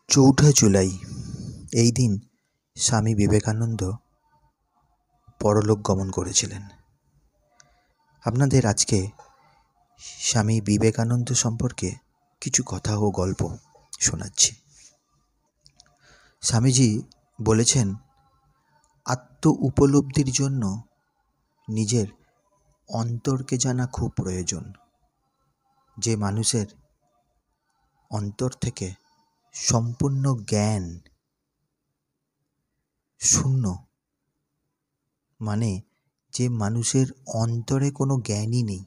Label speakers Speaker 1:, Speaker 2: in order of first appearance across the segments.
Speaker 1: চৌঠা জুলাই এই দিন স্বামী বিবেকানন্দ পরলোক গমন করেছিলেন। আপনাদের আজকে স্বামী বিবেকানন্দ সম্পর্কে কিছু কথা ও গল্প শোনাচ্ছি। স্বামীজি বলেছেন, আত্ম উপলব্ধির জন্য নিজের অন্তরকে জানা খুব প্রয়োজন। যে মানুষের অন্তর থেকে সম্পূর্ণ জ্ঞান শূন্য, মানে যে মানুষের অন্তরে কোনো জ্ঞানই নেই,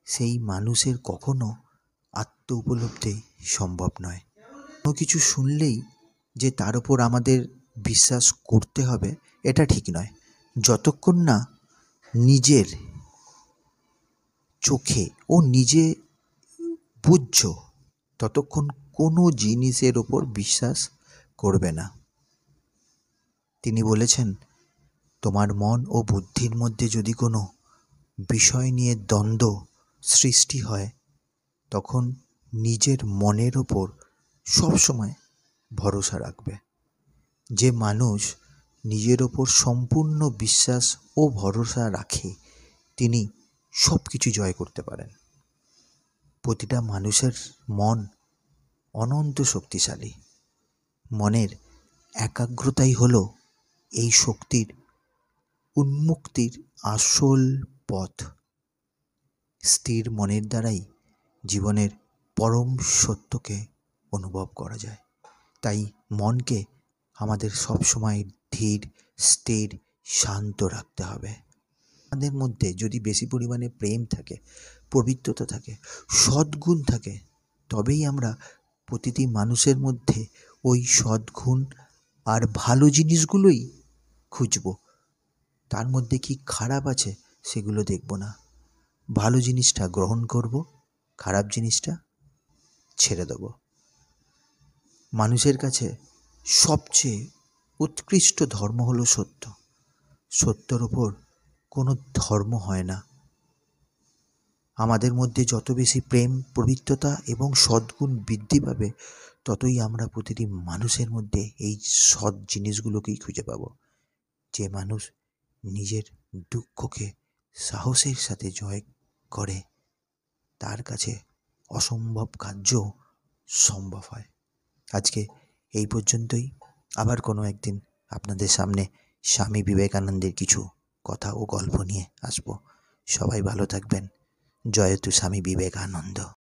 Speaker 1: সেই মানুষের কখনো আত্ম উপলব্ধি সম্ভব নয়। কোনো কিছু শুনলেই যে তার উপর আমাদের বিশ্বাস করতে হবে এটা ঠিক নয়। যতক্ষণ না নিজের চোখে ও নিজে বুঝছো ততক্ষণ কোনো জিনিসের ওপর বিশ্বাস করবে না। তিনি বলেছেন, তোমার মন ও বুদ্ধির মধ্যে যদি কোনো বিষয় নিয়ে দ্বন্দ্ব সৃষ্টি হয়, তখন নিজের মনের ওপর সবসময় ভরসা রাখবে। যে মানুষ নিজের ওপর সম্পূর্ণ বিশ্বাস ও ভরসা রাখে, তিনি সব কিছু জয় করতে পারেন। প্রতিটা মানুষের মন অনন্ত শক্তিশালী। মনের একাগ্রতাই হলো এই শক্তির উন্মুক্তির আসল পথ। স্থির মনের দ্বারাই জীবনের পরম সত্যকে অনুভব করা যায়। তাই মনকে আমাদের সবসময় ধীর, স্থির, শান্ত রাখতে হবে। আমাদের মধ্যে যদি বেশি পরিমাণে প্রেম থাকে, পবিত্রতা থাকে, সদ্গুণ থাকে, তবেই আমরা প্রতিটি মানুষের মধ্যে ওই সদ্গুণ আর ভালো জিনিসগুলোই খুঁজব। তার মধ্যে কি খারাপ আছে সেগুলো দেখব না। ভালো জিনিসটা গ্রহণ করব, খারাপ জিনিসটা ছেড়ে দেব। মানুষের কাছে সবচেয়ে উৎকৃষ্ট ধর্ম হলো সত্য। সত্যর ওপর কোনো ধর্ম হয় না। আমাদের মধ্যে যত বেশি প্রেম, পবিত্রতা এবং সদ্গুণ বৃদ্ধি পাবে, ততই আমরা প্রতিটি মানুষের মধ্যে এই সৎ জিনিসগুলোকেই খুঁজে পাব। যে মানুষ নিজের দুঃখকে সাহসের সাথে জয় করে, তার কাছে অসম্ভব কার্য সম্ভব হয়। আজকে এই পর্যন্তই। আবার কোনো একদিন আপনাদের সামনে স্বামী বিবেকানন্দের কিছু কথা ও গল্প নিয়ে আসব। সবাই ভালো থাকবেন। জয়তু স্বামী বিবেকানন্দ।